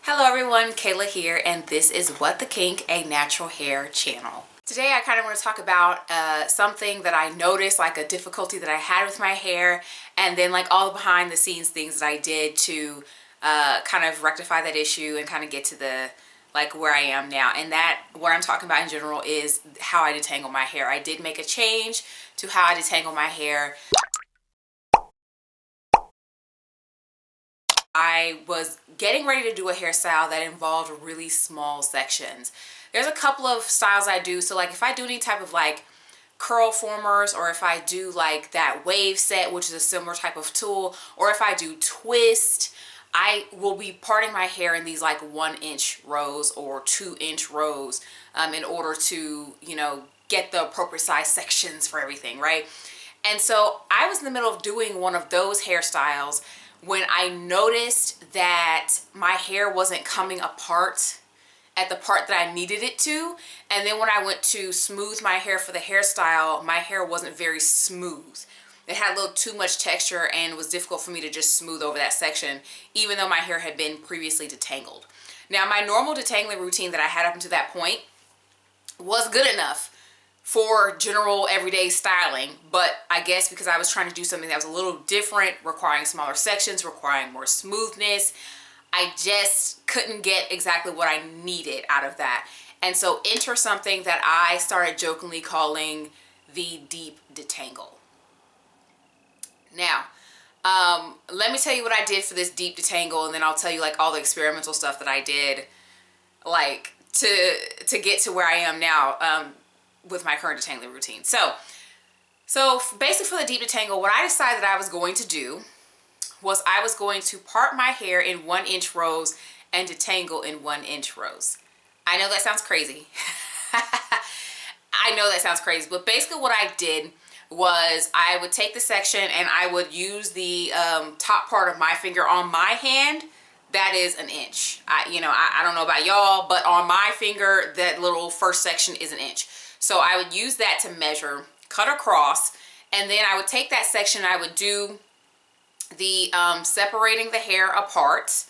Hello everyone, Kayla here, and this is What the Kink, a natural hair channel. Today I kind of want to talk about something that I noticed, like a difficulty that I had with my hair, and then like all the behind the scenes things that I did to kind of rectify that issue and kind of get to the where I am now. And that what I'm talking about in general is how I detangle my hair. I did make a change to how I detangle my hair. I was getting ready to do a hairstyle that involved really small sections. There's a couple of styles I do. So like if I do any type of like curl formers, or if I do like that wave set, which is a similar type of tool, or if I do twist, I will be parting my hair in these like 1-inch rows or 2-inch rows in order to, get the appropriate size sections for everything, right? And so I was in the middle of doing one of those hairstyles when I noticed that my hair wasn't coming apart at the part that I needed it to. And then when I went to smooth my hair for the hairstyle, my hair wasn't very smooth. It had a little too much texture and it was difficult for me to just smooth over that section, even though my hair had been previously detangled. Now, my normal detangling routine that I had up until that point was good enough for general everyday styling, but I guess because I was trying to do something that was a little different, requiring smaller sections, requiring more smoothness, I just couldn't get exactly what I needed out of that. And so enter something that I started jokingly calling the deep detangle. Now, let me tell you what I did for this deep detangle, and then I'll tell you like all the experimental stuff that I did like to get to where I am now with my current detangling routine. So basically for the deep detangle, what I decided that I was going to do was I was going to part my hair in 1-inch rows and detangle in 1-inch rows. I know that sounds crazy. I know that sounds crazy, but basically what I did was I would take the section and I would use the top part of my finger on my hand. That is 1 inch. I don't know about y'all, but on my finger, that little first section is 1 inch. So I would use that to measure, cut across, and then I would take that section, I would do the separating the hair apart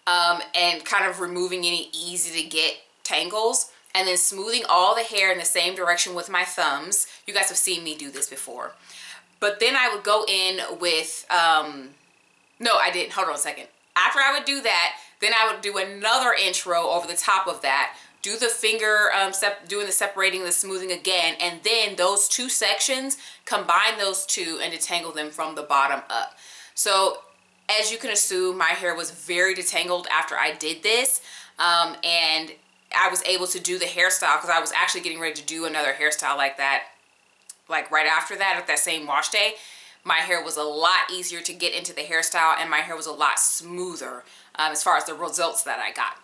and kind of removing any easy to get tangles, and then smoothing all the hair in the same direction with my thumbs. You guys have seen me do this before. But then I would go in with, no, I didn't, hold on a second. After I would do that, then I would do another inch row over the top of that, do the finger, doing the separating, the smoothing again, and then those two sections, combine those two and detangle them from the bottom up. So as you can assume, my hair was very detangled after I did this, and I was able to do the hairstyle because I was actually getting ready to do another hairstyle like that, like right after that, at that same wash day. My hair was a lot easier to get into the hairstyle and my hair was a lot smoother as far as the results that I got.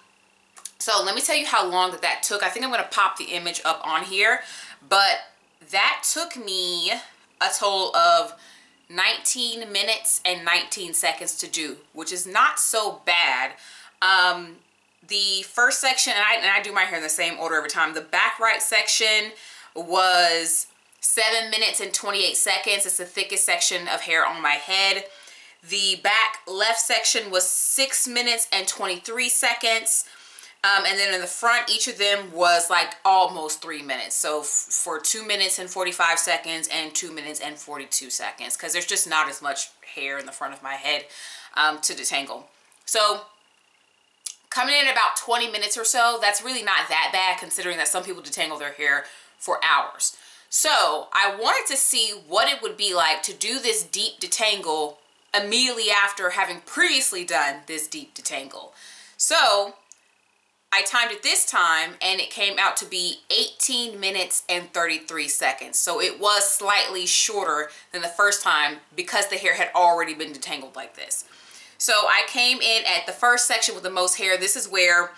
So let me tell you how long that took. I think I'm going to pop the image up on here, but that took me a total of 19 minutes and 19 seconds to do, which is not so bad. The first section, and I do my hair in the same order every time. The back right section was 7 minutes and 28 seconds. It's the thickest section of hair on my head. The back left section was 6 minutes and 23 seconds. And then in the front, each of them was like almost 3 minutes. So for 2 minutes and 45 seconds and 2 minutes and 42 seconds, because there's just not as much hair in the front of my head to detangle. So coming in about 20 minutes or so, that's really not that bad considering that some people detangle their hair for hours. So I wanted to see what it would be like to do this deep detangle immediately after having previously done this deep detangle. So I timed it this time and it came out to be 18 minutes and 33 seconds. So it was slightly shorter than the first time because the hair had already been detangled like this. So I came in at the first section with the most hair. This is where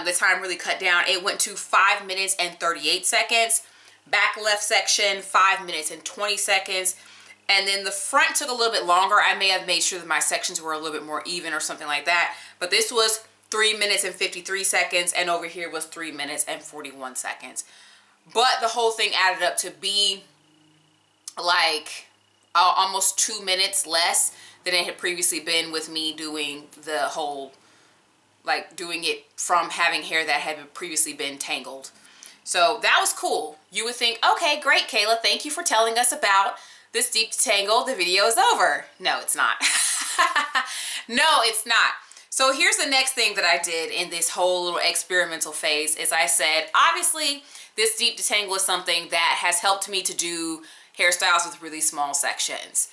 the time really cut down. It went to 5 minutes and 38 seconds. Back left section, 5 minutes and 20 seconds. And then the front took a little bit longer. I may have made sure that my sections were a little bit more even or something like that. But this was 3 minutes and 53 seconds, and over here was 3 minutes and 41 seconds. But the whole thing added up to be like almost 2 minutes less than it had previously been with me doing the whole like doing it from having hair that had previously been tangled. So that was cool. You would think, okay, great, Kayla, thank you for telling us about this deep detangle. The video is over. No, it's not. No, it's not. So here's the next thing that I did in this whole little experimental phase is I said, obviously, this deep detangle is something that has helped me to do hairstyles with really small sections.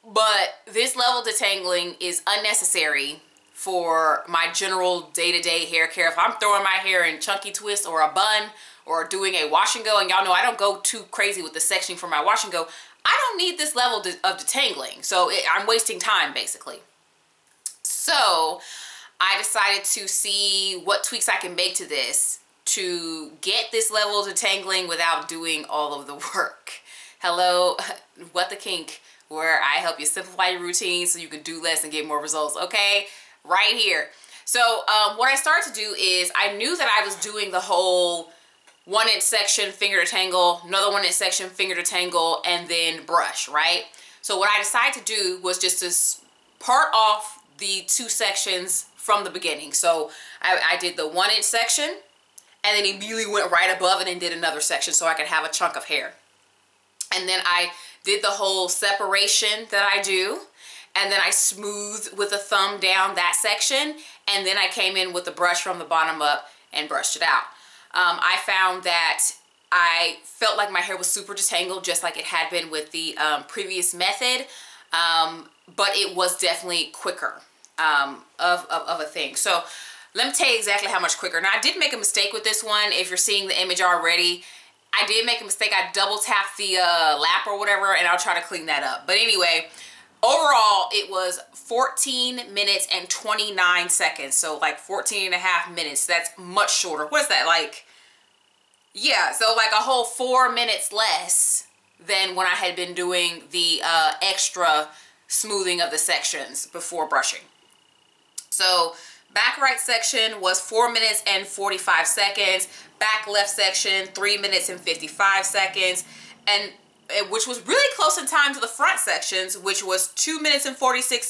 But this level of detangling is unnecessary for my general day-to-day hair care. If I'm throwing my hair in chunky twists or a bun or doing a wash and go, and y'all know I don't go too crazy with the sectioning for my wash and go, I don't need this level of detangling. So I'm wasting time basically. So I decided to see what tweaks I can make to this to get this level of detangling without doing all of the work. Hello, What the Kink, where I help you simplify your routine so you can do less and get more results, okay? Right here. So what I started to do is I knew that I was doing the whole 1-inch section, finger detangle, another 1-inch section, finger detangle, and then brush, right? So what I decided to do was just to part off the 2 sections from the beginning. So I did the 1-inch section and then immediately went right above it and did another section so I could have a chunk of hair. And then I did the whole separation that I do. And then I smoothed with a thumb down that section. And then I came in with the brush from the bottom up and brushed it out. I found that I felt like my hair was super detangled, just like it had been with the previous method. But it was definitely quicker of a thing. So let me tell you exactly how much quicker. Now, I did make a mistake with this one. If you're seeing the image already, I did make a mistake. I double tapped the lap or whatever, and I'll try to clean that up. But anyway, overall, it was 14 minutes and 29 seconds. So like 14 and a half minutes. That's much shorter. What's that like? Yeah, so like a whole 4 minutes less than when I had been doing the extra smoothing of the sections before brushing. So back right section was 4 minutes and 45 seconds. Back left section, 3 minutes and 55 seconds. And which was really close in time to the front sections, which was 2 minutes and 46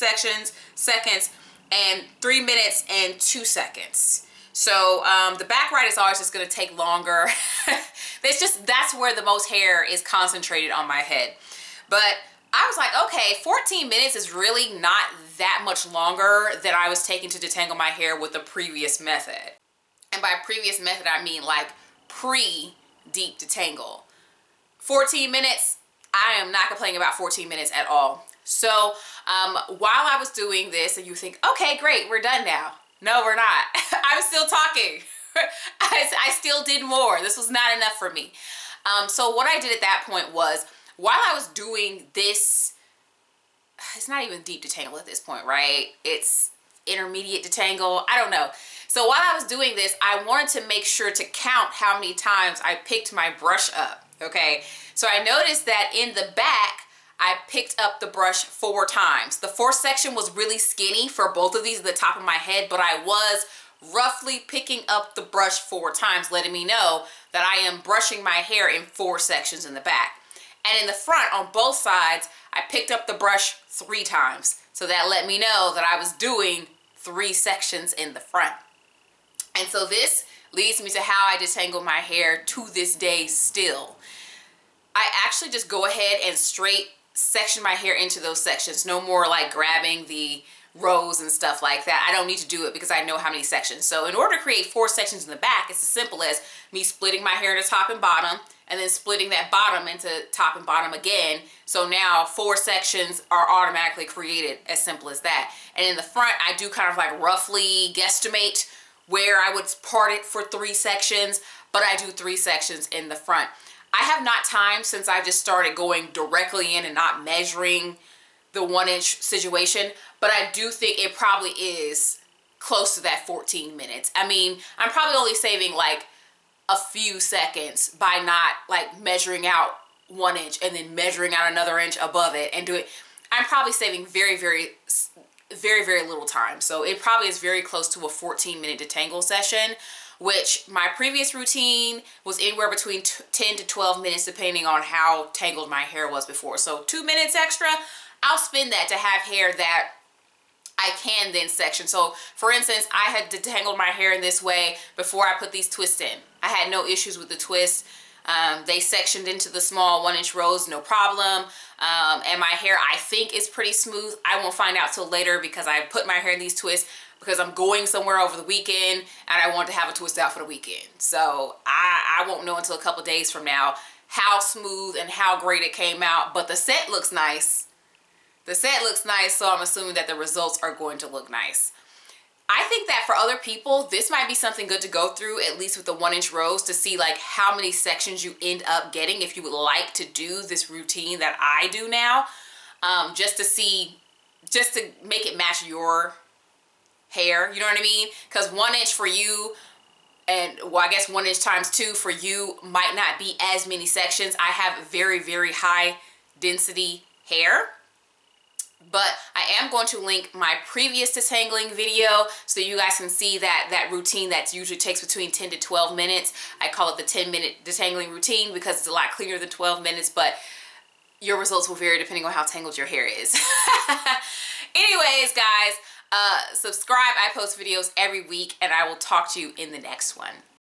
seconds and 3 minutes and 2 seconds. So the back right is always just going to take longer. That's where the most hair is concentrated on my head. But I was like, okay, 14 minutes is really not that much longer than I was taking to detangle my hair with the previous method. And by previous method, I mean like pre-deep detangle. 14 minutes, I am not complaining about 14 minutes at all. So while I was doing this, and you think, okay, great, we're done now. No, we're not. I'm still talking. I still did more. This was not enough for me. So what I did at that point was, while I was doing this, it's not even deep detangle at this point, right? It's intermediate detangle. I don't know. So while I was doing this, I wanted to make sure to count how many times I picked my brush up, okay? So I noticed that in the back, I picked up the brush 4 times. The 4th section was really skinny for both of these at the top of my head, but I was roughly picking up the brush 4 times, letting me know that I am brushing my hair in 4 sections in the back. And in the front, on both sides, I picked up the brush 3 times. So that let me know that I was doing 3 sections in the front. And so this leads me to how I detangle my hair to this day still. I actually just go ahead and straight section my hair into those sections. No more like grabbing the rows and stuff like that. I don't need to do it because I know how many sections. So in order to create 4 sections in the back, it's as simple as me splitting my hair into top and bottom, and then splitting that bottom into top and bottom again. So now 4 sections are automatically created, as simple as that. And in the front, I do kind of like roughly guesstimate where I would part it for 3 sections, but I do 3 sections in the front. I have not time, since I just started going directly in and not measuring the 1-inch situation, but I do think it probably is close to that 14 minutes. I mean, I'm probably only saving like a few seconds by not like measuring out 1 inch and then measuring out another inch above it and do it. I'm probably saving very, very little time. So it probably is very close to a 14-minute detangle session, which my previous routine was anywhere between 10 to 12 minutes, depending on how tangled my hair was before. So 2 minutes extra, I'll spend that to have hair that I can then section. So for instance, I had detangled my hair in this way before I put these twists in. I had no issues with the twists. They sectioned into the small 1-inch rows, no problem. And my hair, I think, is pretty smooth. I won't find out till later because I put my hair in these twists because I'm going somewhere over the weekend and I want to have a twist out for the weekend. So I won't know until a couple days from now how smooth and how great it came out. But the set looks nice. The set looks nice, so I'm assuming that the results are going to look nice. I think that for other people, this might be something good to go through, at least with the 1-inch rows, to see like how many sections you end up getting if you would like to do this routine that I do now, just to make it match your hair, you know what I mean? Because 1 inch for you, and well, I guess 1 inch times 2 for you might not be as many sections. I have very, very high density hair. But I am going to link my previous detangling video so you guys can see that routine that usually takes between 10 to 12 minutes. I call it the 10-minute detangling routine because it's a lot cleaner than 12 minutes, but your results will vary depending on how tangled your hair is. Anyways, guys, subscribe. I post videos every week, and I will talk to you in the next one.